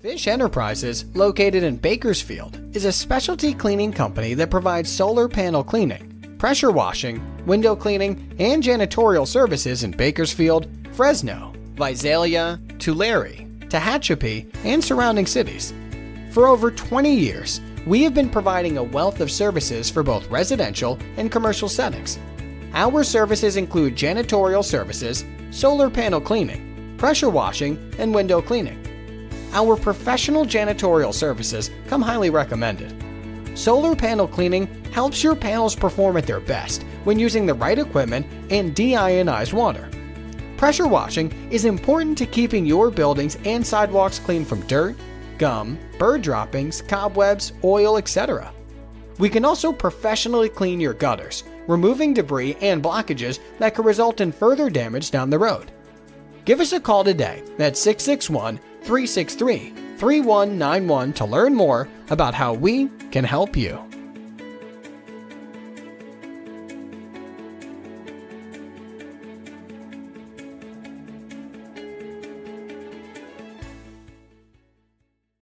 Fish Enterprises, located in Bakersfield, is a specialty cleaning company that provides solar panel cleaning, pressure washing, window cleaning, and janitorial services in Bakersfield, Fresno, Visalia, Tulare, Tehachapi, and surrounding cities. For over 20 years, we have been providing a wealth of services for both residential and commercial settings. Our services include janitorial services, solar panel cleaning, pressure washing, and window cleaning. Our professional janitorial services come highly recommended. Solar panel cleaning helps your panels perform at their best when using the right equipment and deionized water. Pressure washing is important to keeping your buildings and sidewalks clean from dirt, gum, bird droppings, cobwebs, oil, etc. We can also professionally clean your gutters, removing debris and blockages that could result in further damage down the road. Give us a call today at 661-363-3191 to learn more about how we can help you.